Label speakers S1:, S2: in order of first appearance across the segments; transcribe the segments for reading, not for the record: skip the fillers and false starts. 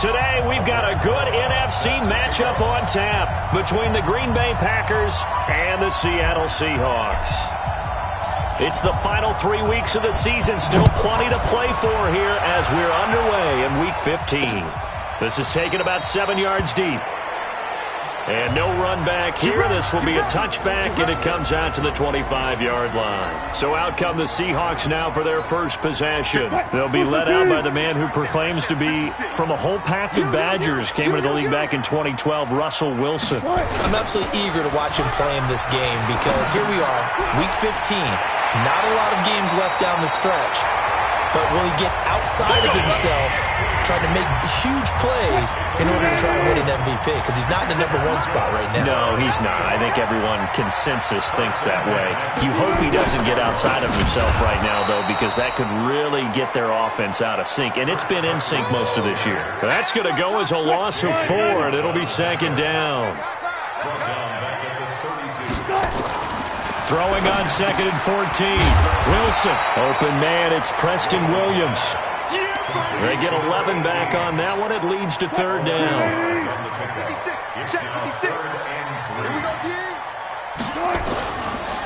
S1: Today, we've got a good NFC matchup on tap between the Green Bay Packers and the Seattle Seahawks. It's the final 3 weeks of the season. Still plenty to play for here as we're underway in Week 15. This is taken about 7 yards deep. And no run back here. This will be a touchback, and it comes out to the 25-yard line. So out come the Seahawks now for their first possession. They'll be led out by the man who proclaims to be from a whole pack of Badgers. Came into the league back in 2012, Russell Wilson.
S2: I'm absolutely eager to watch him play in this game because here we are, Week 15. Not a lot of games left down the stretch. But will he get outside of himself, trying to make huge plays in order to try and win an MVP? Because he's not in the #1 spot right now.
S1: No, he's not. I think everyone consensus thinks that way. You hope he doesn't get outside of himself right now, though, because that could really get their offense out of sync. And it's been in sync most of this year. That's going to go as a loss of 4, and it'll be second down. Throwing on 2nd and 14. Wilson. Open man, it's Preston Williams. They get 11 back on that one. It leads to 3rd down.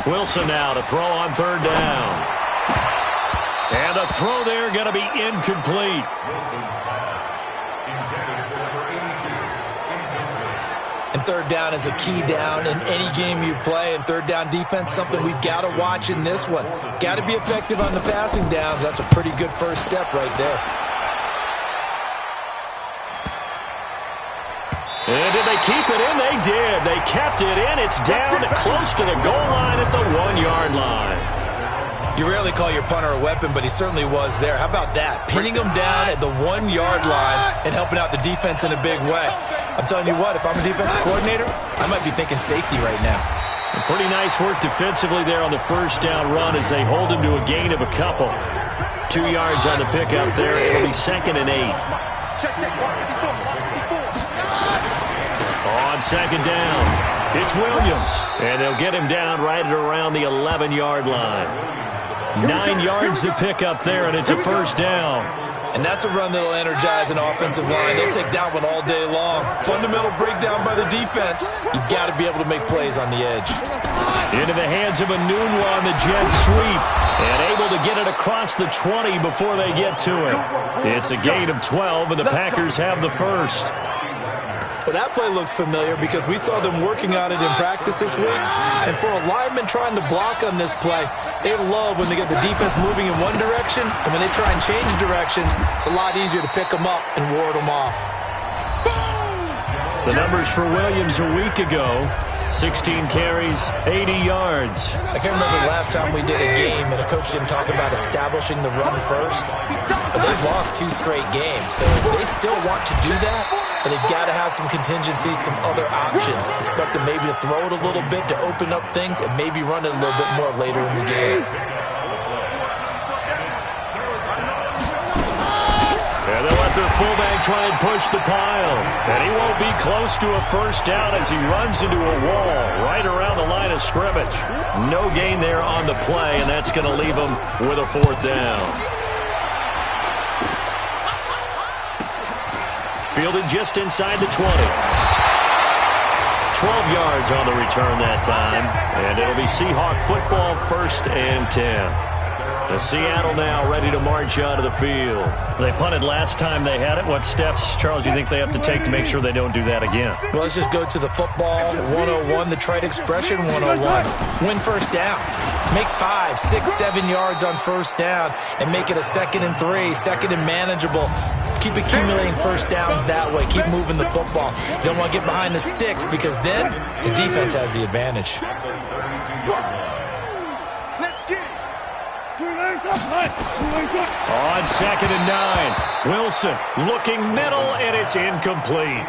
S1: Wilson now to throw on 3rd down. And the throw there going to be incomplete.
S2: And 3rd down is a key down in any game you play. And 3rd down defense, something we've got to watch in this one. Got to be effective on the passing downs. That's a pretty good first step right there.
S1: And did they keep it in? They did. They kept it in. It's down close to the goal line at the 1-yard line.
S2: You rarely call your punter a weapon, but he certainly was there. How about that? Pinning him down at the 1-yard line and helping out the defense in a big way. I'm telling you what, if I'm a defensive coordinator, I might be thinking safety right now.
S1: And pretty nice work defensively there on the first down run as they hold him to a gain of a couple. 2 yards on the pickup there. It'll be 2nd and 8. On 2nd down, it's Williams. And they'll get him down right at around the 11-yard line. 9 yards to pick up there, and it's a first down.
S2: And that's a run that'll energize an offensive line. They'll take that one all day long. Fundamental breakdown by the defense. You've got to be able to make plays on the edge.
S1: Into the hands of Enunwa on the jet sweep. And able to get it across the 20 before they get to it. It's a gain of 12, and the Packers have the first.
S2: Well, that play looks familiar because we saw them working on it in practice this week. And for a lineman trying to block on this play, they love when they get the defense moving in one direction. And when they try and change directions, it's a lot easier to pick them up and ward them off.
S1: The numbers for Williams a week ago. 16 carries, 80 yards.
S2: I can't remember the last time we did a game and a coach didn't talk about establishing the run first. But they've lost 2 straight games, so they still want to do that. But they've got to have some contingencies, some other options. Expect them maybe to throw it a little bit to open up things and maybe run it a little bit more later in the game.
S1: And they'll let their fullback try and push the pile. And he won't be close to a first down as he runs into a wall right around the line of scrimmage. No gain there on the play, and that's going to leave him with a 4th down. Fielded just inside the 20. 12 yards on the return that time. And it'll be Seahawk football, 1st and 10. The Seattle now ready to march out of the field. They punted last time they had it. What steps, Charles, do you think they have to take to make sure they don't do that again?
S2: Well, let's just go to the football 101, the trite expression 101. Win first down. Make 5, 6, 7 yards on first down and make it a 2nd and 3, 2nd and manageable. Keep accumulating first downs that way. Keep moving the football. You don't want to get behind the sticks because then the defense has the advantage.
S1: On 2nd and 9, Wilson looking middle, and it's incomplete.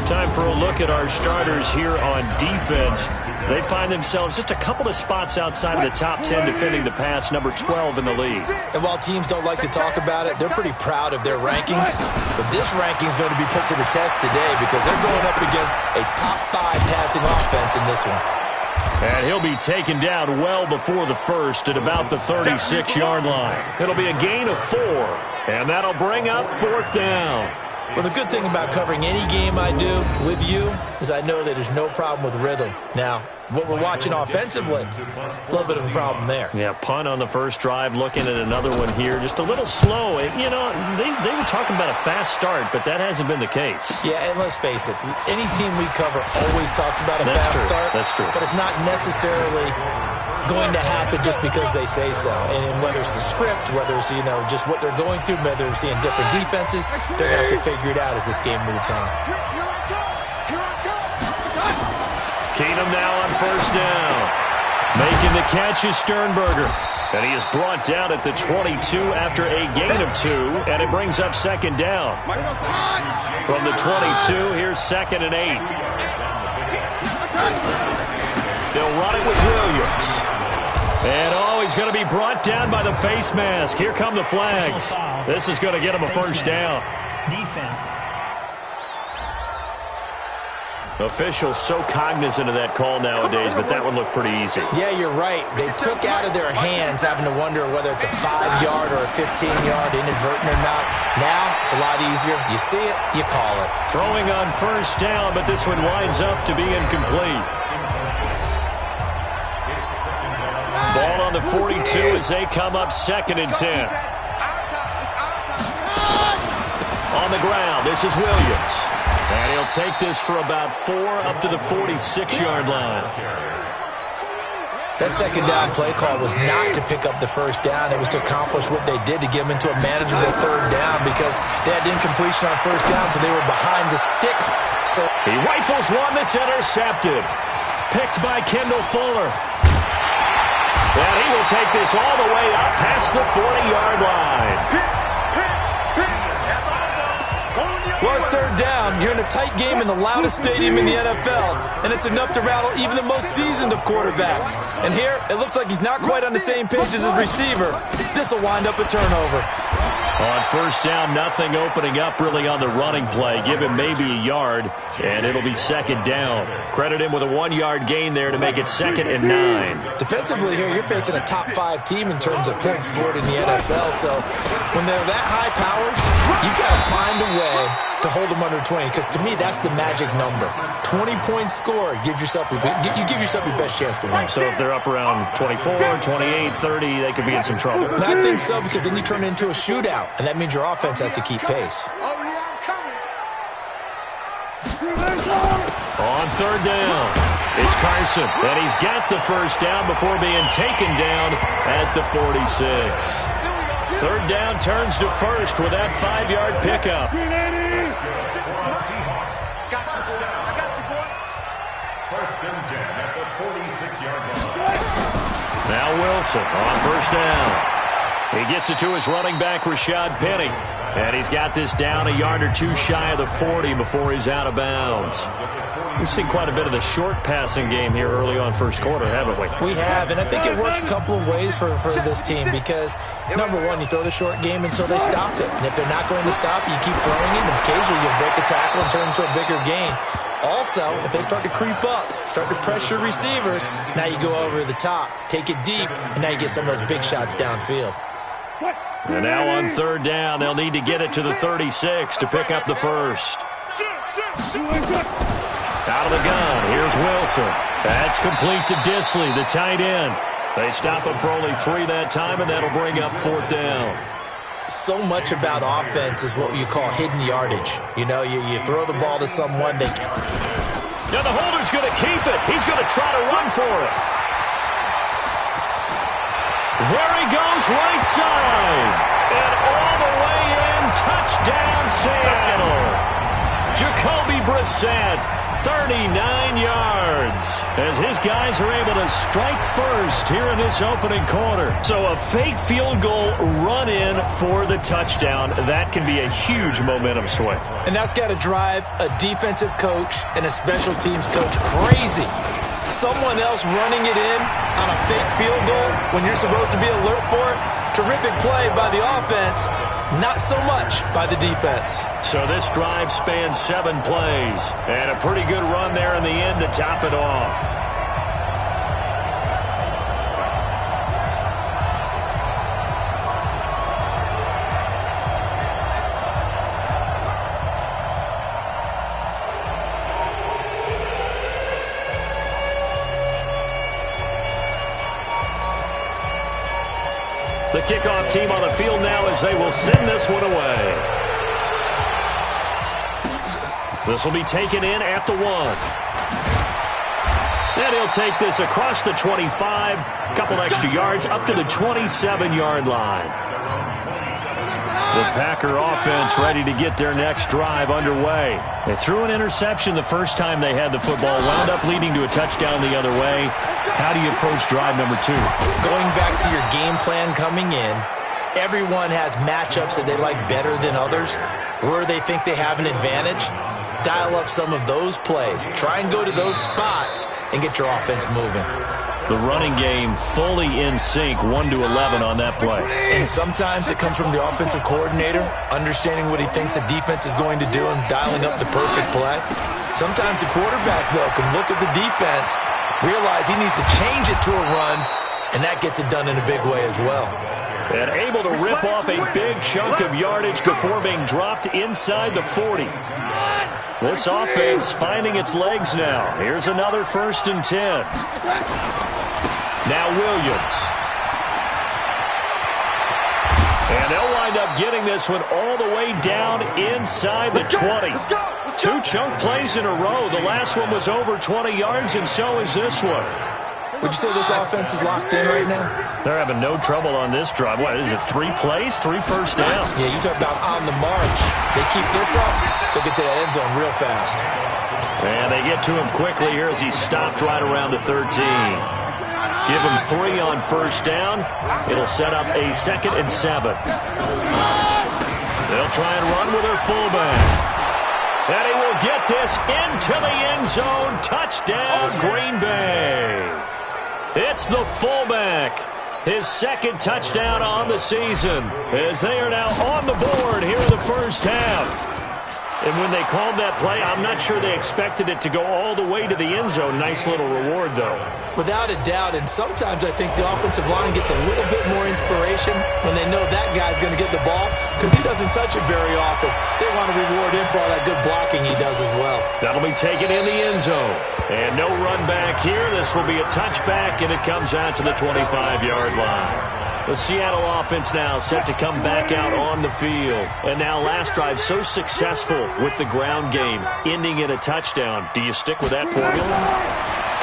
S1: Time for a look at our starters here on defense. They find themselves just a couple of spots outside of the top 10 defending the pass, number 12 in the league.
S2: And while teams don't like to talk about it, they're pretty proud of their rankings. But this ranking is going to be put to the test today because they're going up against a top 5 passing offense in this one.
S1: And he'll be taken down well before the first at about the 36-yard line. It'll be a gain of 4, and that'll bring up 4th down.
S2: Well, the good thing about covering any game I do with you is I know that there's no problem with rhythm. Now, what we're watching offensively, a little bit of a problem there.
S1: Yeah, punt on the first drive, looking at another one here. Just a little slow. You know, they were talking about a fast start, but that hasn't been the case.
S2: Yeah, and let's face it, any team we cover always talks about a fast start.
S1: That's true.
S2: But it's not necessarily going to happen just because they say so. And whether it's the script, whether it's, you know, just what they're going through, whether they're seeing different defenses, they're going to have to figure it out as this game moves on.
S1: Keenum now on first down. Making the catch is Sternberger. And he is brought down at the 22 after a gain of 2, and it brings up second down. From the 22, here's 2nd and 8. They'll run it with Williams. And, he's going to be brought down by the face mask. Here come the flags. This is going to get him a first down.
S3: Defense.
S1: Officials so cognizant of that call nowadays, but that one looked pretty easy.
S2: Yeah, you're right. They took out of their hands having to wonder whether it's a 5-yard or a 15-yard, inadvertent or not. Now, it's a lot easier. You see it, you call it.
S1: Throwing on first down, but this one winds up to be incomplete. Ball on the 42 as they come up 2nd and 10. On the ground, this is Williams. And he'll take this for about 4 up to the 46-yard line.
S2: That second down play call was not to pick up the first down. It was to accomplish what they did to get them into a manageable third down because they had incompletion on first down, so they were behind the sticks. So
S1: he rifles one that's intercepted. Picked by Kendall Fuller. And he will take this all the way up past the 40-yard line.
S2: Well, it's third down. You're in a tight game in the loudest stadium in the NFL, and it's enough to rattle even the most seasoned of quarterbacks. And here, it looks like he's not quite on the same page as his receiver. This will wind up a turnover.
S1: On first down, nothing opening up really on the running play. Give him maybe a yard, and it'll be second down. Credit him with a 1-yard gain there to make it 2nd and 9.
S2: Defensively here, you're facing a top 5 team in terms of points scored in the NFL. So when they're that high powered, you've got to find a way to hold them under 20, because to me, that's the magic number. 20 points scored gives yourself you give yourself your best chance to win.
S1: So if they're up around 24, 28, 30, they could be in some trouble.
S2: I think so, because then you turn it into a shootout, and that means your offense has to keep pace.
S1: On third down, it's Carson, and he's got the first down before being taken down at the 46. Third down turns to first with that 5-yard pickup. Now Wilson on first down. He gets it to his running back, Rashad Penny. And he's got this down a yard or two shy of the 40 before he's out of bounds. We've seen quite a bit of the short passing game here early on first quarter, haven't we?
S2: We have, and I think it works a couple of ways for this team because, number one, you throw the short game until they stop it. And if they're not going to stop it, you keep throwing it, and occasionally you'll break a tackle and turn it into a bigger gain. Also, if they start to creep up, start to pressure receivers, now you go over the top, take it deep, and now you get some of those big shots downfield.
S1: And now on third down, they'll need to get it to the 36 to pick up the first. Out of the gun, here's Wilson. That's complete to Disley, the tight end. They stop him for only 3 that time, and that'll bring up fourth down.
S2: So much about offense is what you call hidden yardage. You know, you throw the ball to someone.
S1: Now the holder's going to keep it. He's going to try to run for it. There he goes, right side. And all the way in, touchdown Seattle. Jacoby Brissett, 39 yards, as his guys are able to strike first here in this opening quarter. So a fake field goal run in for the touchdown. That can be a huge momentum swing.
S2: And that's got to drive a defensive coach and a special teams coach crazy. Someone else running it in on a fake field goal when you're supposed to be alert for it. Terrific play by the offense, not so much by the defense.
S1: So this drive spans 7 plays, and a pretty good run there in the end to top it off. kickoff team on the field now as they will send this one away. This will be taken in at the 1. And he'll take this across the 25, a couple extra yards up to the 27-yard line. The Packer offense ready to get their next drive underway. They threw an interception the first time they had the football, wound up leading to a touchdown the other way. How do you approach drive number 2?
S2: Going back to your game plan coming in, everyone has matchups that they like better than others, where they think they have an advantage. Dial up some of those plays. Try and go to those spots and get your offense moving.
S1: The running game fully in sync, 1-11 on that play.
S2: And sometimes it comes from the offensive coordinator, understanding what he thinks the defense is going to do and dialing up the perfect play. Sometimes the quarterback, though, can look at the defense, realize he needs to change it to a run, and that gets it done in a big way as well.
S1: And able to rip off a big chunk of yardage before being dropped inside the 40. This offense finding its legs now. Here's another 1st and 10. Now Williams. And they'll wind up getting this one all the way down inside the 20. 2 chunk plays in a row. The last one was over 20 yards, and so is this one.
S2: Would you say this offense is locked in right now?
S1: They're having no trouble on this drive. What is it, 3 plays, 3 first downs?
S2: Yeah, you talk about on the march. They keep this up, they'll get to that end zone real fast.
S1: And they get to him quickly here as he's stopped right around the 13. Give him 3 on first down. It'll set up a 2nd and 7. They'll try and run with their fullback. And he will get this into the end zone. Touchdown, Green Bay. It's the fullback. His 2nd touchdown on the season as they are now on the board here in the first half. And when they called that play, I'm not sure they expected it to go all the way to the end zone. Nice little reward, though.
S2: Without a doubt, and sometimes I think the offensive line gets a little bit more inspiration when they know that guy's going to get the ball because he doesn't touch it very often. They want to reward him for all that good blocking he does as well.
S1: That'll be taken in the end zone. And no run back here. This will be a touchback, and it comes out to the 25-yard line. The Seattle offense now set to come back out on the field. And now last drive so successful with the ground game, ending in a touchdown. Do you stick with that formula?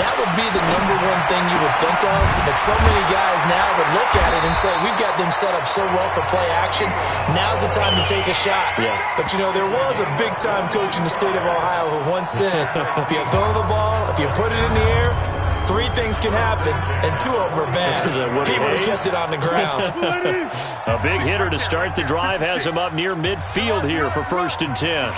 S2: That would be the number one thing you would think of, that so many guys now would look at it and say, we've got them set up so well for play action. Now's the time to take a shot.
S1: Yeah.
S2: But, you know, there was a big-time coach in the state of Ohio who once said, if you throw the ball, if you put it in the air, 3 things can happen, and 2 of them are bad. He would have kept it on the ground.
S1: A big hitter to start the drive has him up near midfield here for 1st and 10.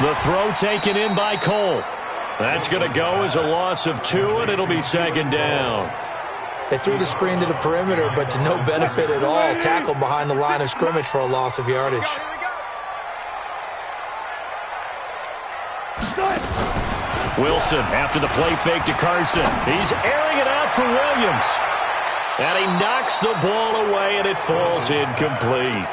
S1: The throw taken in by Cole. That's going to go as a loss of 2, and it'll be 2nd down.
S2: They threw the screen to the perimeter, but to no benefit at all. Tackled behind the line of scrimmage for a loss of yardage.
S1: Wilson after the play fake to Carson. He's airing it out for Williams. And he knocks the ball away, and it falls incomplete.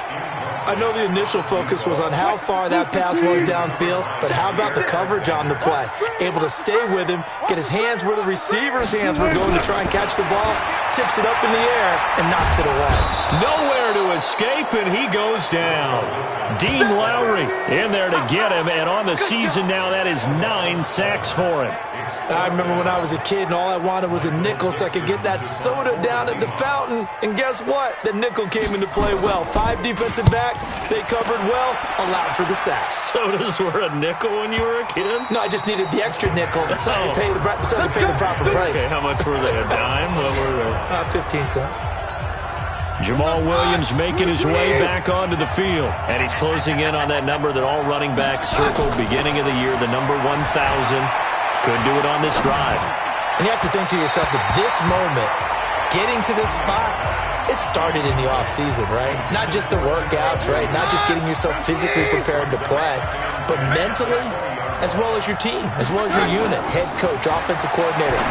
S2: I know the initial focus was on how far that pass was downfield, but how about the coverage on the play? Able to stay with him, get his hands where the receiver's hands were going to try and catch the ball, tips it up in the air, and knocks it away.
S1: Nowhere to escape, and he goes down. Dean Lowry in there to get him, and on the season now, that is 9 sacks for him.
S2: I remember when I was a kid and all I wanted was a nickel so I could get that soda down at the fountain. And guess what? The nickel came into play well. 5 defensive backs, they covered well, allowed for the sacks.
S1: Sodas were a nickel when you were a kid?
S2: No, I just needed the extra nickel so I could pay the proper price.
S1: Okay, how much were they? A dime? What were they?
S2: 15 cents.
S1: Jamal Williams making his way back onto the field. And he's closing in on that number that all running backs circled beginning of the year, the number 1,000. Couldn't do it on this drive.
S2: And you have to think to yourself that this moment, getting to this spot, it started in the offseason, right? Not just the workouts, right? Not just getting yourself physically prepared to play, but mentally, as well as your team, as well as your unit, head coach, offensive coordinator.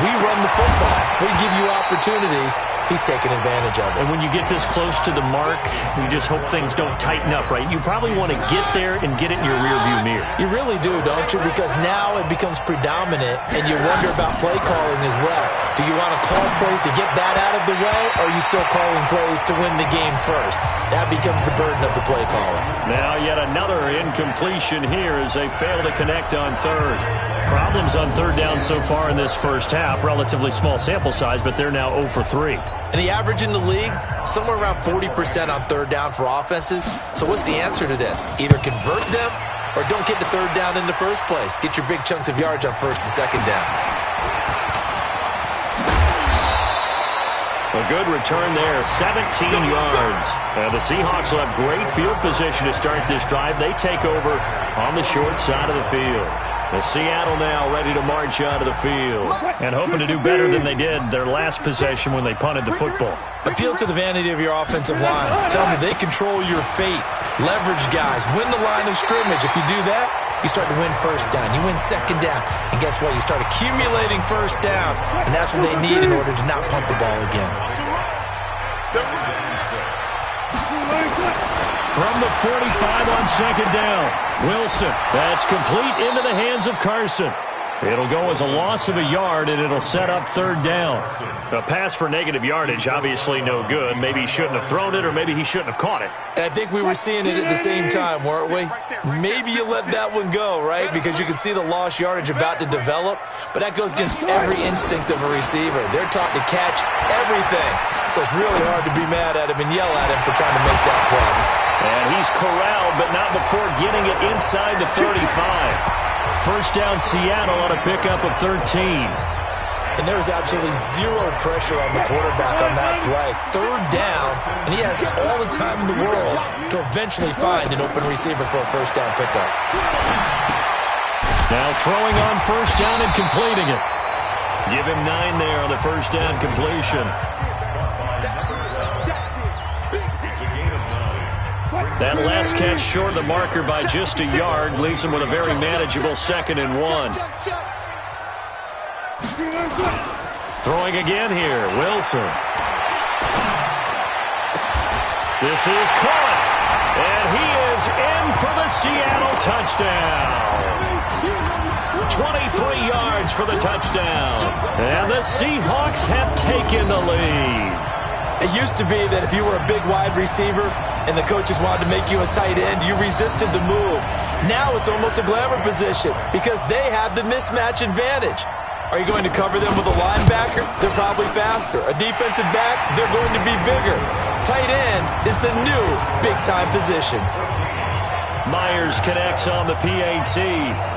S2: We run the football. We give you opportunities. he's taking advantage of it.
S1: And when you get this close to the mark, you just hope things don't tighten up, right? You probably want to get there and get it in your rearview mirror.
S2: You really do, don't you? Because now it becomes predominant, and you wonder about play calling as well. Do you want to call plays to get that out of the way, or are you still calling plays to win the game first? That becomes the burden of the play caller.
S1: Now yet another incompletion here as they fail to connect on third. Problems on third down so far in this first half. Relatively small sample size, but they're now 0 for 3.
S2: And the average in the league, somewhere around 40% on third down for offenses. So what's the answer to this? Either convert them or don't get the third down in the first place. Get your big chunks of yards on first and second down.
S1: A good return there, 17 yards. The Seahawks will have great field position to start this drive. They take over on the short side of the field. The Seattle now ready to march out of the field and hoping to do better than they did their last possession when they punted the football.
S2: Appeal to the vanity of your offensive line. Tell them they control your fate. Leverage guys. Win the line of scrimmage. If you do that, you start to win first down. You win second down. And guess what? You start accumulating first downs. And that's what they need in order to not punt the ball again.
S1: From the 45 on second down, Wilson. That's complete into the hands of Carson. It'll go as a loss of a yard, and it'll set up third down. A pass for negative yardage, obviously no good. Maybe he shouldn't have thrown it, or maybe he shouldn't have caught it.
S2: And I think we were seeing it at the same time, weren't we? Maybe you let that one go, right? Because you can see the lost yardage about to develop. But that goes against every instinct of a receiver. They're taught to catch everything. So it's really hard to be mad at him and yell at him for trying to make that play.
S1: And he's corralled, but not before getting it inside the 35. First down, Seattle on a pickup of 13.
S2: And there was absolutely zero pressure on the quarterback on that play. Third down, and he has all the time in the world to eventually find an open receiver for a first down pickup.
S1: Now throwing on first down and completing it. Give him 9 there on the first down completion. That last catch short of the marker by just a yard leaves him with a very manageable 2nd and 1. Throwing again here, Wilson. This is caught, and he is in for the Seattle touchdown. 23 yards for the touchdown, and the Seahawks have taken the lead.
S2: It used to be that if you were a big wide receiver and the coaches wanted to make you a tight end, you resisted the move. Now it's almost a glamour position because they have the mismatch advantage. Are you going to cover them with a linebacker? They're probably faster. A defensive back? They're going to be bigger. Tight end is the new big-time position.
S1: Myers connects on the PAT,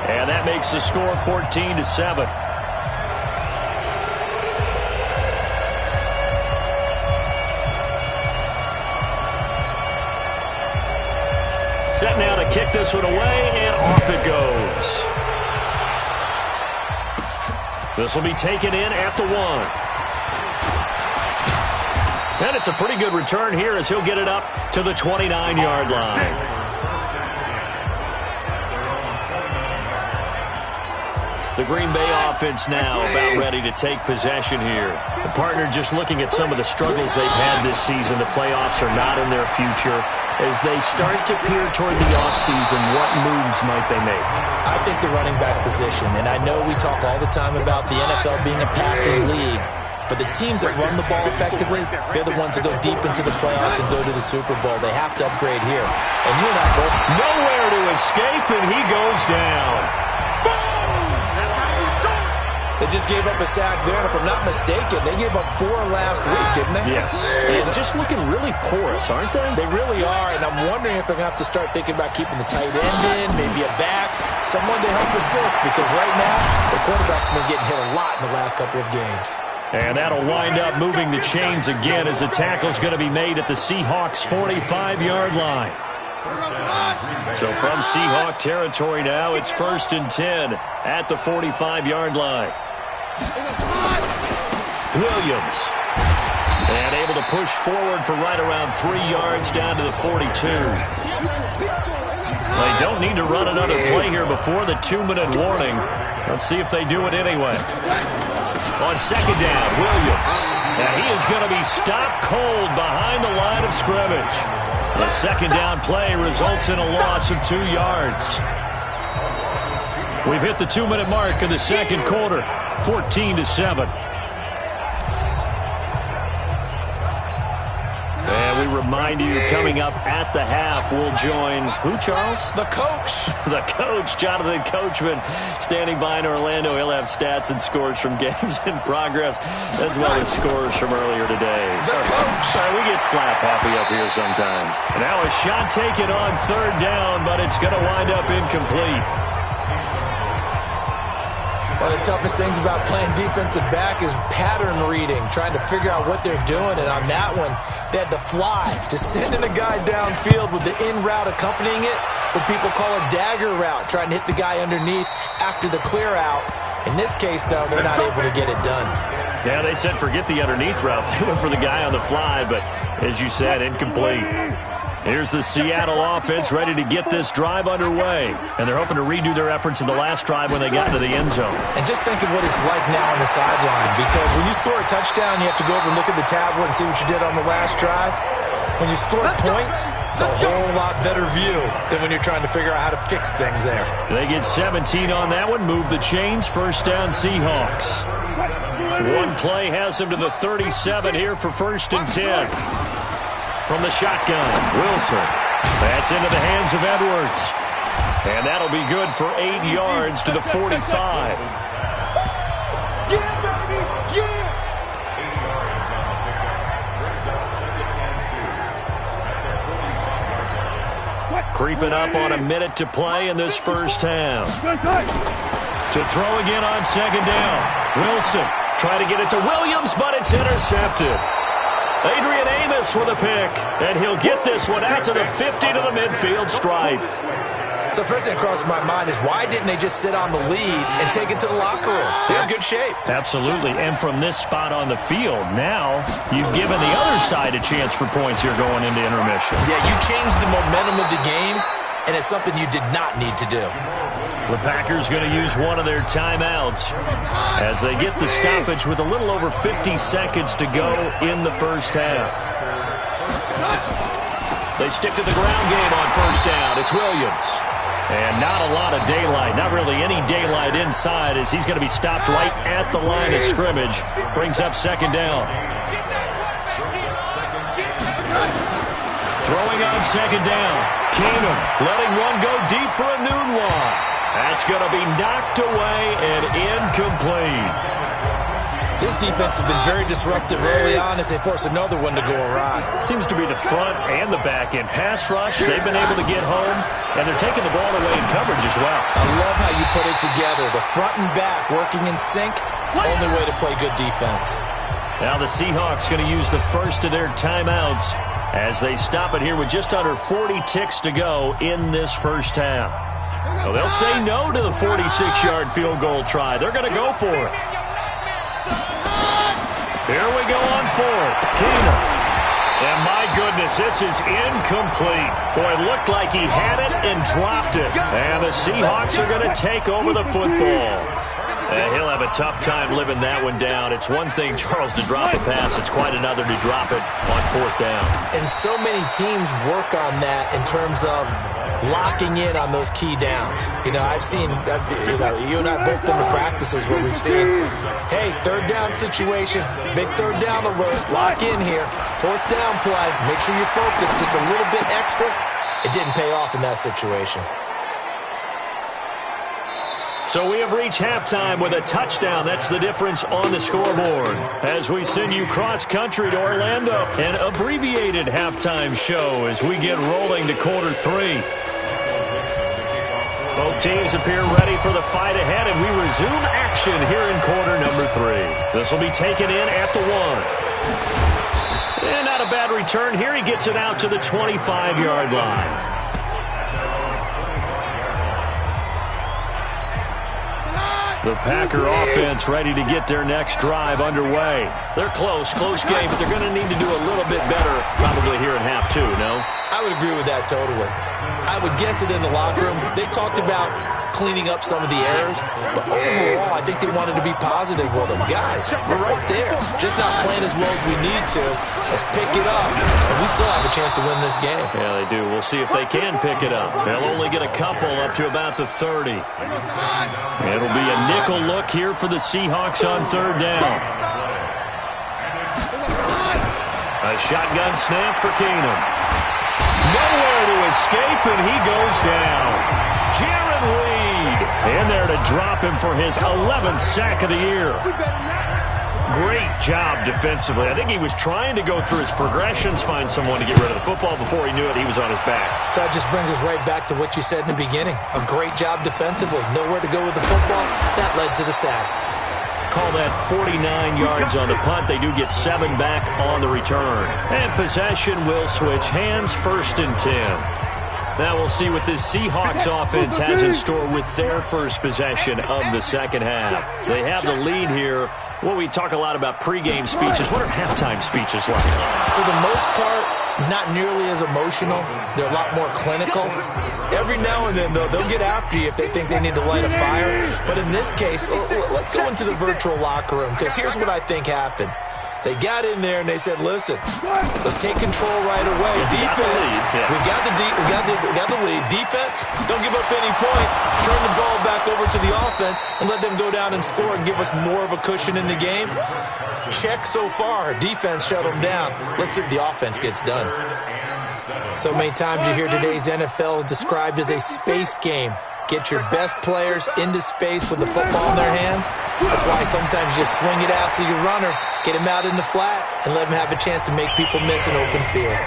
S1: and that makes the score 14-7. Set now to kick this one away, and off it goes. This will be taken in at the 1. And it's a pretty good return here as he'll get it up to the 29-yard line. The Green Bay offense now about ready to take possession here. The partner just looking at some of the struggles they've had this season. The playoffs are not in their future. As they start to peer toward the offseason, what moves might they make?
S2: I think the running back position, and I know we talk all the time about the NFL being a passing league, but the teams that run the ball effectively, they're the ones that go deep into the playoffs and go to the Super Bowl. They have to upgrade here. And you and I both...
S1: Nowhere to escape, and he goes down.
S2: They just gave up a sack there, and if I'm not mistaken, they gave up 4 last week, didn't they?
S1: Yes. And just looking really porous, aren't they?
S2: They really are, and I'm wondering if they're going to have to start thinking about keeping the tight end in, maybe a back, someone to help assist, because right now, the quarterback's been getting hit a lot in the last couple of games.
S1: And that'll wind up moving the chains again as the tackle's going to be made at the Seahawks' 45-yard line. So from Seahawk territory now, it's 1st and 10 at the 45-yard line. Williams. And able to push forward for right around 3 yards down to the 42. They don't need to run another play here before the 2-minute warning. Let's see if they do it anyway. On second down, Williams. And he is going to be stopped cold behind the line of scrimmage. The second down play results in a loss of 2 yards. We've hit the 2-minute mark in the second quarter, 14-7. And we remind you, coming up at the half, we'll join who, Charles?
S2: The coach.
S1: The coach, Jonathan Coachman, standing by in Orlando. He'll have stats and scores from games in progress, as well as scores from earlier today.
S2: The coach.
S1: We get slap happy up here sometimes. And now a shot taken on third down, but it's going to wind up incomplete.
S2: One of the toughest things about playing defensive back is pattern reading, trying to figure out what they're doing. And on that one, they had the fly, just sending a guy downfield with the in route accompanying it, what people call a dagger route, trying to hit the guy underneath after the clear out. In this case, though, they're not able to get it done.
S1: Yeah, they said forget the underneath route. They went for the guy on the fly, but as you said, incomplete. Here's the Seattle offense ready to get this drive underway. And they're hoping to redo their efforts in the last drive when they got to the end zone.
S2: And just think of what it's like now on the sideline. Because when you score a touchdown, you have to go over and look at the tablet and see what you did on the last drive. When you score points, it's a whole lot better view than when you're trying to figure out how to fix things there.
S1: They get 17 on that one. Move the chains. First down, Seahawks. One play has them to the 37 here for 1st and 10. From the shotgun, Wilson. That's into the hands of Edwards. And that'll be good for 8 yards to the 45. Creeping up on a minute to play in this first half. To throw again on second down. Wilson trying to get it to Williams, but it's intercepted. Adrian Amos with a pick, and he'll get this one out to the 50 to the midfield stripe.
S2: So first thing that crosses my mind is why didn't they just sit on the lead and take it to the locker room? They're in good shape.
S1: Absolutely, and from this spot on the field, now you've given the other side a chance for points here going into intermission.
S2: Yeah, you changed the momentum of the game, and it's something you did not need to do.
S1: The Packers going to use one of their timeouts as they get the stoppage with a little over 50 seconds to go in the first half. They stick to the ground game on first down. It's Williams. And not a lot of daylight, not really any daylight inside as he's going to be stopped right at the line of scrimmage. Brings up second down. Throwing on second down. Keenum letting one go deep for a noon one. That's going to be knocked away and incomplete.
S2: This defense has been very disruptive early on as they force another one to go awry.
S1: Seems to be the front and the back end. Pass rush, they've been able to get home, and they're taking the ball away in coverage as well.
S2: I love how you put it together. The front and back working in sync, only way to play good defense.
S1: Now the Seahawks going to use the first of their timeouts as they stop it here with just under 40 ticks to go in this first half. Well, they'll say no to the 46-yard field goal try. They're going to go for it. Here we go on fourth. Keenum. And my goodness, this is incomplete. Boy, it looked like he had it and dropped it. And the Seahawks are going to take over the football. And he'll have a tough time living that one down. It's one thing, Charles, to drop a pass. It's quite another to drop it on fourth down.
S2: And so many teams work on that in terms of locking in on those key downs. You know, I've seen, you and I both been to practices where we've seen, hey, third down situation, big third down alert, lock in here, fourth down play, make sure you focus just a little bit extra. It didn't pay off in that situation.
S1: So we have reached halftime with a touchdown. That's the difference on the scoreboard. As we send you cross-country to Orlando, an abbreviated halftime show as we get rolling to quarter three. Both teams appear ready for the fight ahead, and we resume action here in quarter number three. This will be taken in at the one. And not a bad return here. He gets it out to the 25-yard line. The Packer offense ready to get their next drive underway. They're close game, but they're going to need to do a little bit better probably here in half two, no?
S2: I would agree with that totally. I would guess it in the locker room. They talked about cleaning up some of the errors. But overall, I think they wanted to be positive with them. Guys, we're right there. Just not playing as well as we need to. Let's pick it up, and we still have a chance to win this game.
S1: Yeah, they do. We'll see if they can pick it up. They'll only get a couple up to about the 30. It'll be a nickel look here for the Seahawks on third down. A shotgun snap for Keenum. Nowhere to escape, and he goes down. Jaron Reed in there to drop him for his 11th sack of the year. Great job defensively. I think he was trying to go through his progressions, find someone to get rid of the football. Before he knew it, he was on his back.
S2: So that just brings us right back to what you said in the beginning. A great job defensively. Nowhere to go with the football. That led to the sack.
S1: Call that 49 yards on the punt. They do get 7 back on the return. And possession will switch hands, 1st and 10. Now we'll see what this Seahawks offense has in store with their first possession of the second half. They have the lead here. Well, we talk a lot about pregame speeches. What are halftime speeches like?
S2: For the most part, not nearly as emotional. They're a lot more clinical. Every now and then, though, they'll get after you if they think they need to light a fire. But in this case, let's go into the virtual locker room, because here's what I think happened. They got in there and they said, listen, let's take control right away. Defense, we got the lead. Defense, don't give up any points. Turn the ball back over to the offense and let them go down and score and give us more of a cushion in the game. Check so far. Defense shut them down. Let's see if the offense gets done. So many times you hear today's NFL described as a space game. Get your best players into space with the football in their hands. That's why sometimes you just swing it out to your runner, get him out in the flat, and let him have a chance to make people miss an open field.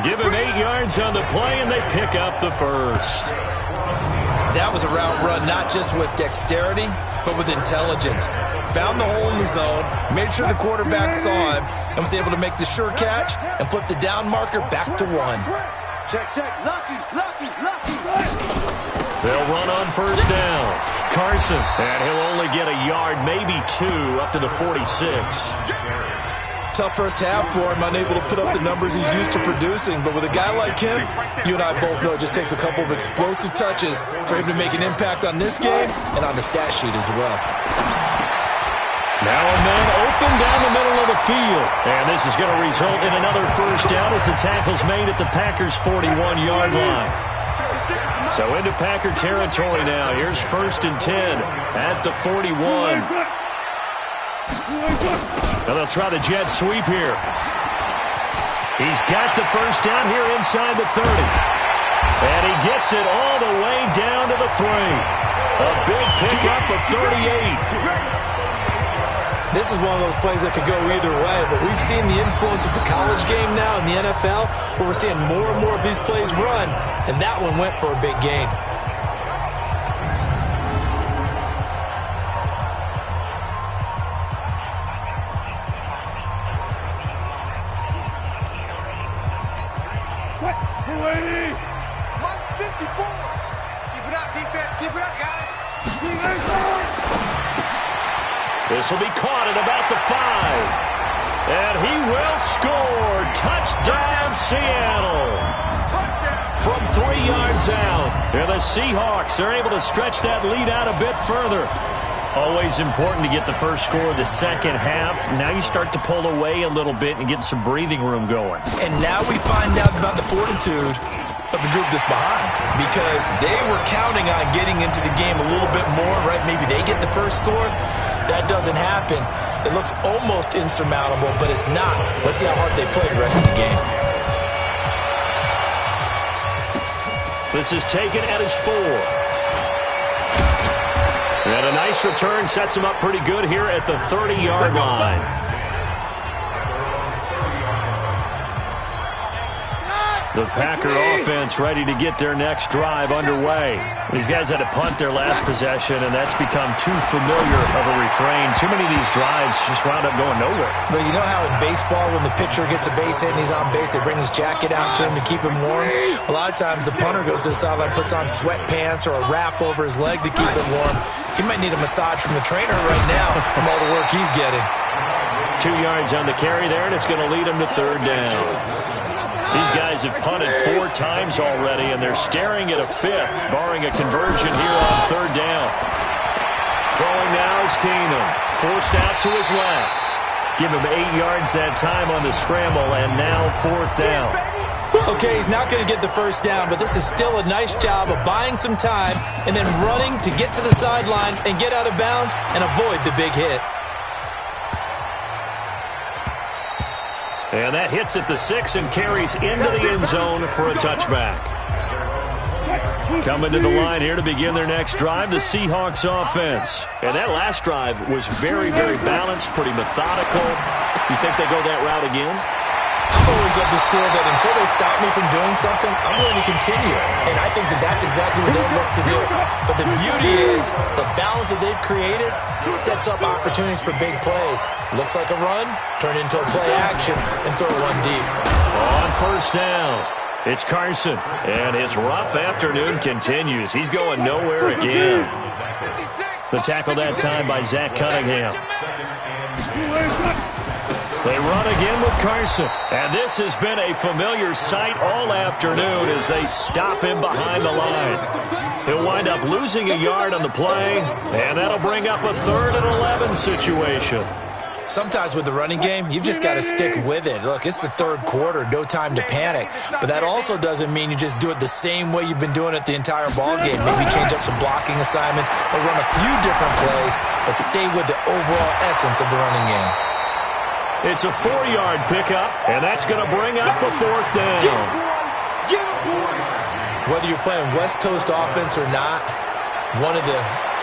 S1: Give him 8 yards on the play, and they pick up the first.
S2: That was a route run not just with dexterity, but with intelligence. Found the hole in the zone, made sure the quarterback saw him, and was able to make the sure catch and flip the down marker back to 1.
S3: Check, lucky.
S1: They'll run on first down. Carson, and he'll only get a yard, maybe 2, up to the 46.
S2: Tough first half for him, unable to put up the numbers he's used to producing. But with a guy like him, you and I both know it just takes a couple of explosive touches for him to make an impact on this game and on the stat sheet as well.
S1: Now a man open down the middle of the field. And this is going to result in another first down as the tackle's made at the Packers' 41-yard line. So into Packer territory now. Here's 1st and 10 at the 41. Now they'll try the jet sweep here. He's got the first down here inside the 30. And he gets it all the way down to the 3. A big pickup of 38.
S2: This is one of those plays that could go either way, but we've seen the influence of the college game now in the NFL, where we're seeing more and more of these plays run, and that one went for a big gain.
S1: This will be caught at about the 5. And he will score. Touchdown, Seattle. From 3 yards out. And the Seahawks are able to stretch that lead out a bit further. Always important to get the first score of the second half. Now you start to pull away a little bit and get some breathing room going.
S2: And now we find out about the fortitude of the group that's behind, because they were counting on getting into the game a little bit more, right? Maybe they get the first score. That doesn't happen. It looks almost insurmountable, but it's not. Let's see how hard they play the rest of the game.
S1: This is taken at his 4. And a nice return sets him up pretty good here at the 30-yard line. The Packer offense ready to get their next drive underway. These guys had to punt their last possession, and that's become too familiar of a refrain. Too many of these drives just wound up going nowhere.
S2: But you know how in baseball, when the pitcher gets a base hit and he's on base, they bring his jacket out to him to keep him warm? A lot of times the punter goes to the sideline, puts on sweatpants or a wrap over his leg to keep him warm. He might need a massage from the trainer right now from all the work he's getting.
S1: 2 yards on the carry there, and it's going to lead him to third down. These guys have punted 4 times already, and they're staring at a 5th, barring a conversion here on 3rd down. Throwing now is Keenum, forced out to his left. Give him 8 yards that time on the scramble, and now 4th down.
S2: Okay, he's not going to get the first down, but this is still a nice job of buying some time and then running to get to the sideline and get out of bounds and avoid the big hit.
S1: And that hits at the 6 and carries into the end zone for a touchback. Coming to the line here to begin their next drive, the Seahawks offense. And that last drive was very, very balanced, pretty methodical. You think they go that route again?
S2: I'm always of the school that until they stop me from doing something, I'm going to continue. And I think that that's exactly what they'll look to do. But the beauty is the balance that they've created sets up opportunities for big plays. Looks like a run, turn into a play action, and throw one deep.
S1: On 1st down, it's Carson. And his rough afternoon continues. He's going nowhere again. The tackle that time by Zach Cunningham. They run again with Carson. And this has been a familiar sight all afternoon as they stop him behind the line. He'll wind up losing a yard on the play, and that'll bring up a 3rd and 11 situation.
S2: Sometimes with the running game, you've just got to stick with it. Look, it's the 3rd quarter, no time to panic. But that also doesn't mean you just do it the same way you've been doing it the entire ball game. Maybe change up some blocking assignments or run a few different plays, but stay with the overall essence of the running game.
S1: It's a 4-yard pickup, and that's going to bring up a 4th down.
S2: Whether you're playing West Coast offense or not, one of the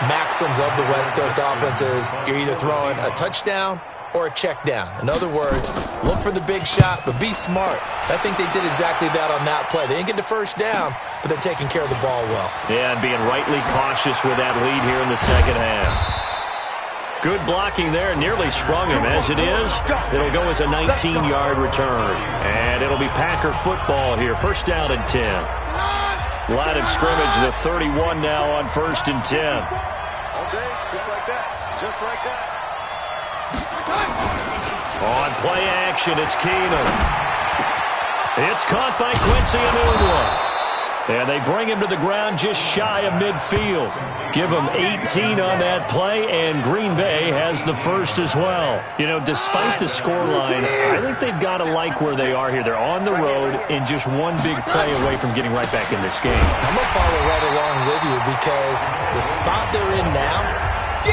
S2: maxims of the West Coast offense is you're either throwing a touchdown or a check down. In other words, look for the big shot, but be smart. I think they did exactly that on that play. They didn't get the first down, but they're taking care of the ball well.
S1: Yeah, and being rightly cautious with that lead here in the second half. Good blocking there, nearly sprung him. As it is, it'll go as a 19-yard return. And it'll be Packer football here. 1st down and 10. Line of scrimmage, the 31 now on 1st and 10.
S3: All day, just like that. Just like that.
S1: On play action, it's Keenum. It's caught by Quincy Enunwa. And they bring him to the ground just shy of midfield. Give him 18 on that play, and Green Bay has the first as well. You know, despite the scoreline, I think they've got to like where they are here. They're on the road and just one big play away from getting right back in this game.
S2: I'm going to follow right along with you because the spot they're in now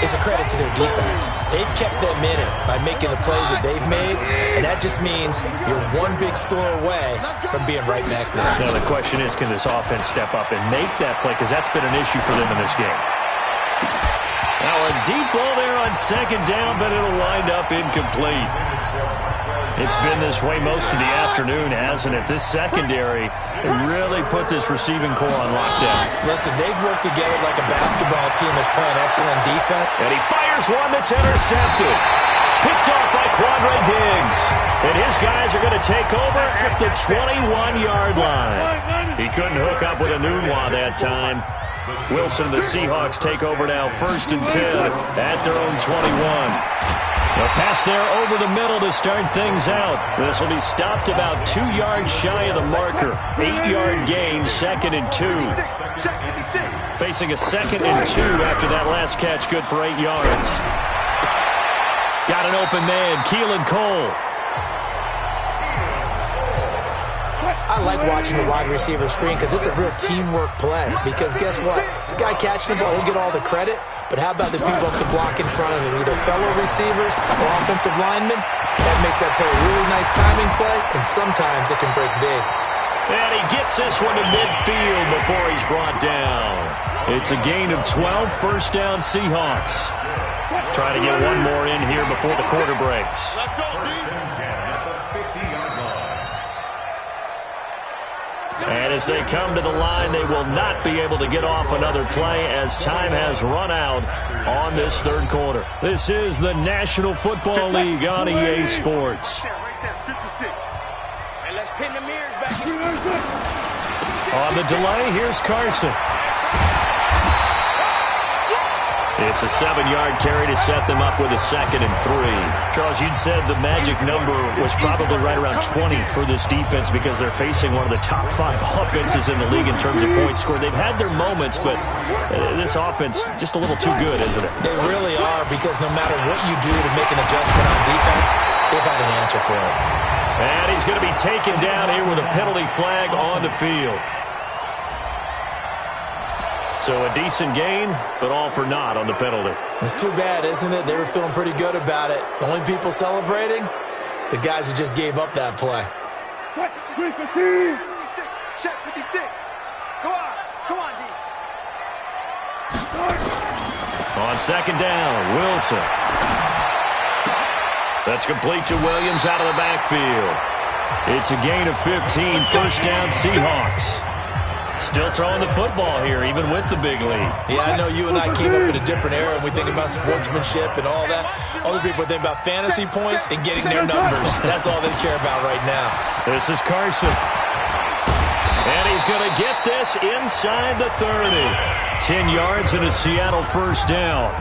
S2: is a credit to their defense. They've kept them in it by making the plays that they've made, and that just means you're one big score away from being right back there.
S1: Now the question is, can this offense step up and make that play? Because that's been an issue for them in this game. Now a deep ball there on 2nd down, but it'll wind up incomplete. It's been this way most of the afternoon, hasn't it? This secondary really put this receiving core on lockdown.
S2: Listen, they've worked together like a basketball team that's playing excellent defense.
S1: And he fires one that's intercepted. Picked off by Quandre Diggs. And his guys are going to take over at the 21-yard line. He couldn't hook up with Enunwa that time. Wilson and the Seahawks take over now 1st and 10 at their own 21. The pass there over the middle to start things out. This will be stopped about 2 yards shy of the marker. 8-yard gain, 2nd and 2. Facing a 2nd and 2 after that last catch, good for 8 yards. Got an open man, Keelan Cole.
S2: I like watching the wide receiver screen because it's a real teamwork play. Because guess what? The guy catching the ball, he'll get all the credit. But how about the people up to block in front of him, either fellow receivers or offensive linemen? That makes that play a really nice timing play, and sometimes it can break big.
S1: And he gets this one to midfield before he's brought down. It's a gain of 12, 1st down Seahawks. Trying to get one more in here before the quarter breaks.
S3: Let's go, D.
S1: And as they come to the line, they will not be able to get off another play as time has run out on this 3rd quarter. This is the National Football League on EA Sports. On the delay, here's Carson. It's a 7-yard carry to set them up with a 2nd and 3. Charles, you'd said the magic number was probably right around 20 for this defense because they're facing one of the top 5 offenses in the league in terms of points scored. They've had their moments, but this offense just a little too good, isn't it?
S2: They really are, because no matter what you do to make an adjustment on defense, they've had an answer for it.
S1: And he's going to be taken down here with a penalty flag on the field. So a decent gain, but all for naught on the penalty.
S2: It's too bad, isn't it? They were feeling pretty good about it. The only people celebrating, the guys who just gave up that play.
S3: Check 56. Come on, D.
S1: On 2nd down, Wilson. That's complete to Williams out of the backfield. It's a gain of 15, 1st down Seahawks. Still throwing the football here, even with the big lead.
S2: Yeah, I know you and I came up in a different era, and we think about sportsmanship and all that. Other people think about fantasy points and getting their numbers. That's all they care about right now.
S1: This is Carson. And he's going to get this inside the 30. 10 yards and a Seattle 1st down.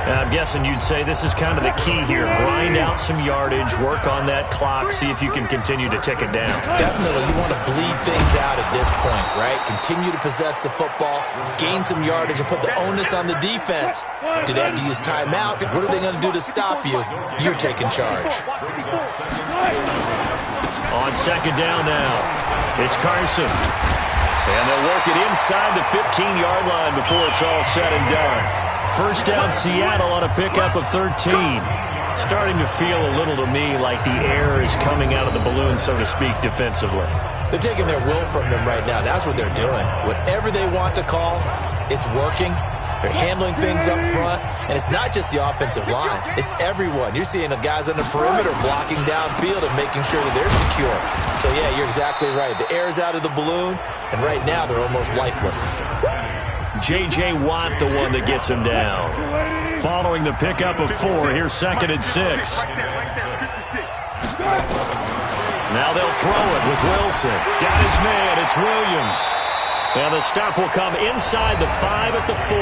S1: Now, I'm guessing you'd say this is kind of the key here. Grind out some yardage, work on that clock, see if you can continue to tick it down.
S2: Definitely. You want to bleed things out at this point, right? Continue to possess the football, gain some yardage, and put the onus on the defense. Do they have to use timeouts? What are they going to do to stop you? You're taking charge.
S1: On 2nd down now, it's Carson. And they'll work it inside the 15-yard line before it's all said and done. 1st down Seattle on a pickup of 13. Starting to feel a little to me like the air is coming out of the balloon, so to speak, defensively.
S2: They're taking their will from them right now. That's what they're doing. Whatever they want to call, it's working. They're handling things up front. And it's not just the offensive line. It's everyone. You're seeing the guys on the perimeter blocking downfield and making sure that they're secure. So, yeah, you're exactly right. The air is out of the balloon, and right now they're almost lifeless.
S1: J.J. Watt, the one that gets him down. Following the pickup of 4, here's 2nd and 6. Now they'll throw it with Wilson. Got his man, it's Williams. And the stop will come inside the 5 at the 4.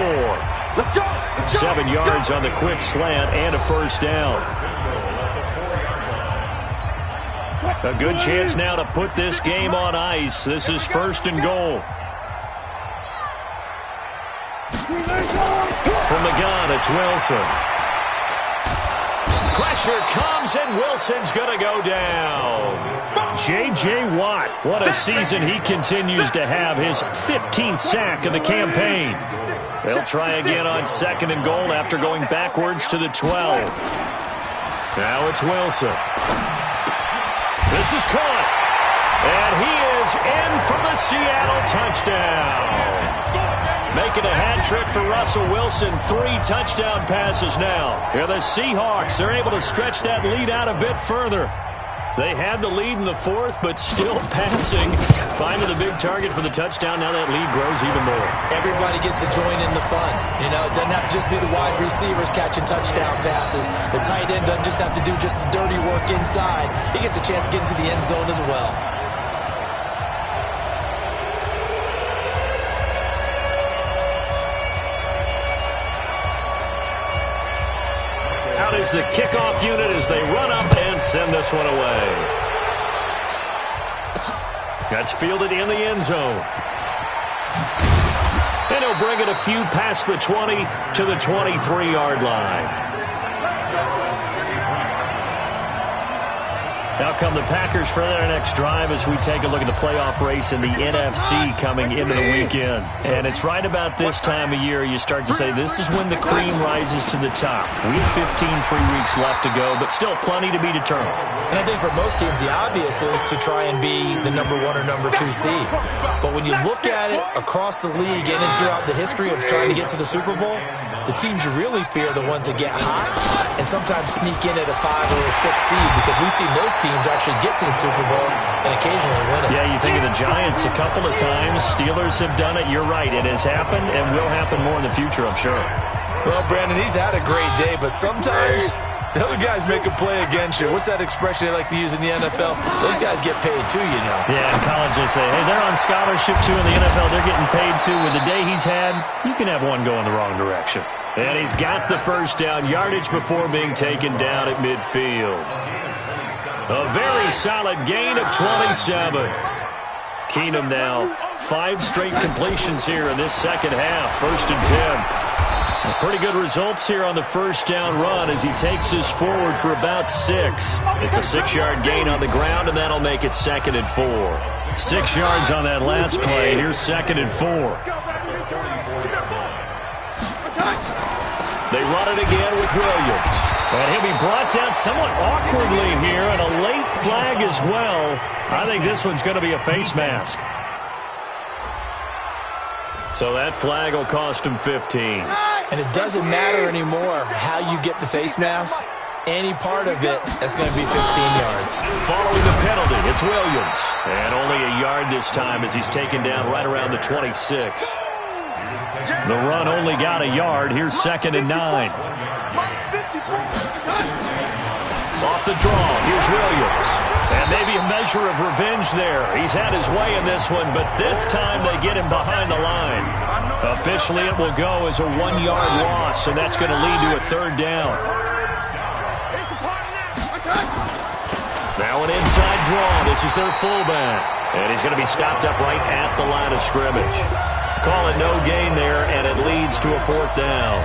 S3: Let's go.
S1: 7 yards on the quick slant and a 1st down. A good chance now to put this game on ice. This is 1st and goal. From the gun, it's Wilson. Pressure comes, and Wilson's going to go down. J.J. Watt, what a season he continues to have. His 15th sack of the campaign. They'll try again on 2nd and goal after going backwards to the 12. Now it's Wilson. This is caught. And he is in for the Seattle touchdown. Making a hat trick for Russell Wilson. 3 touchdown passes now. Here the Seahawks, they're able to stretch that lead out a bit further. They had the lead in the 4th, but still passing. Finding the big target for the touchdown. Now that lead grows even more.
S2: Everybody gets to join in the fun. You know, it doesn't have to just be the wide receivers catching touchdown passes. The tight end doesn't just have to do just the dirty work inside. He gets a chance to get into the end zone as well.
S1: Out is the kickoff unit as they run up and send this one away. That's fielded in the end zone. And he'll bring it a few past the 20 to the 23-yard line. Now come the Packers for their next drive as we take a look at the playoff race in the NFC coming into the weekend. And it's right about this time of year you start to say this is when the cream rises to the top. We have 15 free weeks left to go, but still plenty to be determined.
S2: And I think for most teams, the obvious is to try and be the number 1 or number 2 seed. But when you look at it across the league and throughout the history of trying to get to the Super Bowl, the teams you really fear are the ones that get hot and sometimes sneak in at a 5 or a 6 seed, because we've seen those teams actually get to the Super Bowl and occasionally win it.
S1: Yeah, you think of the Giants a couple of times. Steelers have done it. You're right. It has happened and will happen more in the future, I'm sure.
S2: Well, Brandon, he's had a great day, but sometimes The other guys make a play against you. What's that expression they like to use in the NFL? Those guys get paid too, you know.
S1: Yeah, in college they say, hey, they're on scholarship too. In the NFL, they're getting paid too. With the day he's had, you can have one going the wrong direction. And he's got the first down yardage before being taken down at midfield. A very solid gain of 27. Keenum now, 5 straight completions here in this second half. 1st and 10. Pretty good results here on the first down run as he takes us forward for about 6. It's a 6-yard gain on the ground, and that'll make it 2nd and 4. 6 yards on that last play. Here's 2nd and 4. They run it again with Williams. And he'll be brought down somewhat awkwardly here, and a late flag as well. I think this one's going to be a face mask. So that flag will cost him 15.
S2: And it doesn't matter anymore how you get the face mask. Any part of it, that's going to be 15 yards.
S1: Following the penalty, it's Williams. And only a yard this time as he's taken down right around the 26. The run only got a yard. Here's 2nd and 9. Off the draw, here's Williams. And maybe a measure of revenge there. He's had his way in this one, but this time they get him behind the line. Officially, it will go as a 1-yard loss, and that's going to lead to a 3rd down. Now an inside draw. This is their fullback. And he's going to be stopped up right at the line of scrimmage. Call it no gain there, and it leads to a 4th down.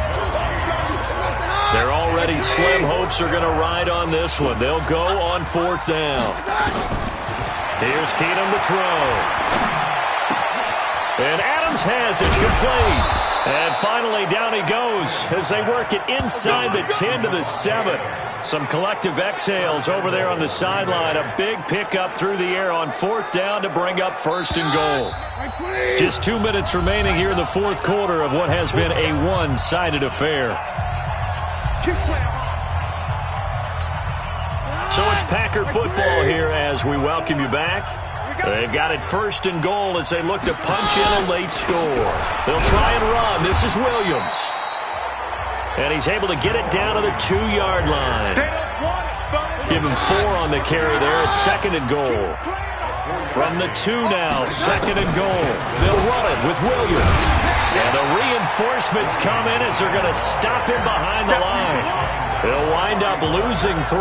S1: Their already slim hopes are going to ride on this one. They'll go on 4th down. Here's Keenum to throw. And Adams has it complete. And finally down he goes as they work it inside the 10 to the 7. Some collective exhales over there on the sideline. A big pickup through the air on 4th down to bring up 1st and goal. Just 2 minutes remaining here in the 4th quarter of what has been a one-sided affair. So it's Packer football here as we welcome you back. They've got it 1st and goal as they look to punch in a late score. They'll try and run. This is Williams. And he's able to get it down to the 2-yard line. Give him 4 on the carry there at 2nd and goal. From the 2 now, 2nd and goal. They'll run it with Williams. And the reinforcements come in as they're going to stop him behind the line. They'll wind up losing 3.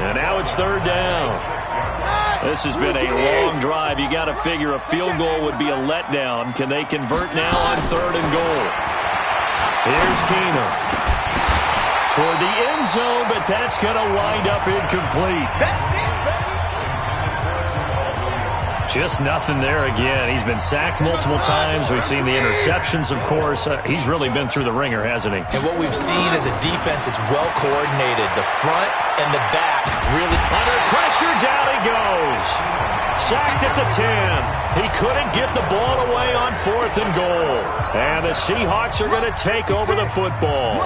S1: And now it's 3rd down. This has been a long drive. You got to figure a field goal would be a letdown. Can they convert now on 3rd and goal? Here's Keenum. Toward the end zone, but that's going to wind up incomplete.
S3: That's it, baby.
S1: Just nothing there again. He's been sacked multiple times. We've seen the interceptions, of course. He's really been through the ringer, hasn't he?
S2: And what we've seen is a defense that's well coordinated. The front and the back really.
S1: Under pressure, down he goes. Sacked at the 10. He couldn't get the ball away on 4th and goal. And the Seahawks are going to take over the football.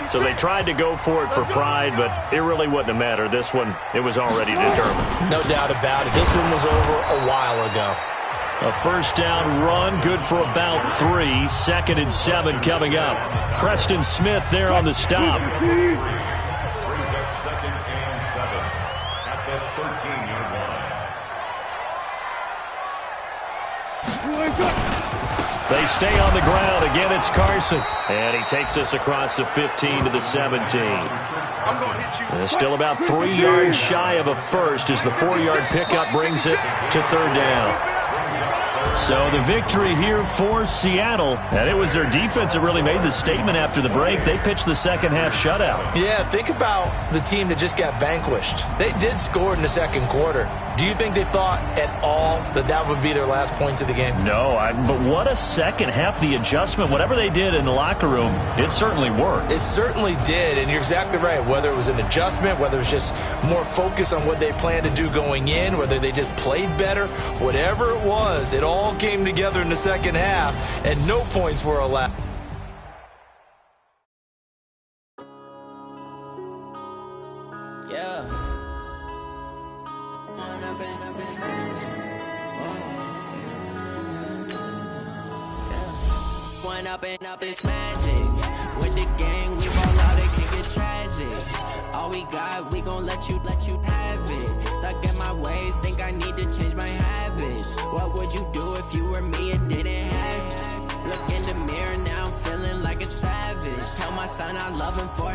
S1: So they tried to go for it for pride, but it really wouldn't have mattered. This one, it was already determined.
S2: No doubt about it. This one was over a while ago.
S1: A 1st down run, good for about 3. 2nd and 7 coming up. Preston Smith there on the stop.
S4: Brings up 2nd and 7 at the 13-yard line.
S1: They stay on the ground. Again, it's Carson. And he takes us across the 15 to the 17. Still about 3 yards shy of a first as the 4-yard pickup brings it to 3rd down. So the victory here for Seattle. And it was their defense that really made the statement after the break. They pitched the second half shutout.
S2: Yeah, think about the team that just got vanquished. They did score in the 2nd quarter. Do you think they thought at all that that would be their last points of the game?
S1: No, but what a second half. The adjustment, whatever they did in the locker room, it certainly worked.
S2: It certainly did, and you're exactly right. Whether it was an adjustment, whether it was just more focus on what they planned to do going in, whether they just played better, whatever it was, it all came together in the second half, and no points were allowed.
S5: Yeah. One up and up, it's magic. With the gang, we ball out, it can get tragic. All let you have it. Stuck in my ways, think I need to change my habits. What would you do if you were me and didn't have it? Look in the mirror now, I'm feeling like a savage. Tell my son I love him for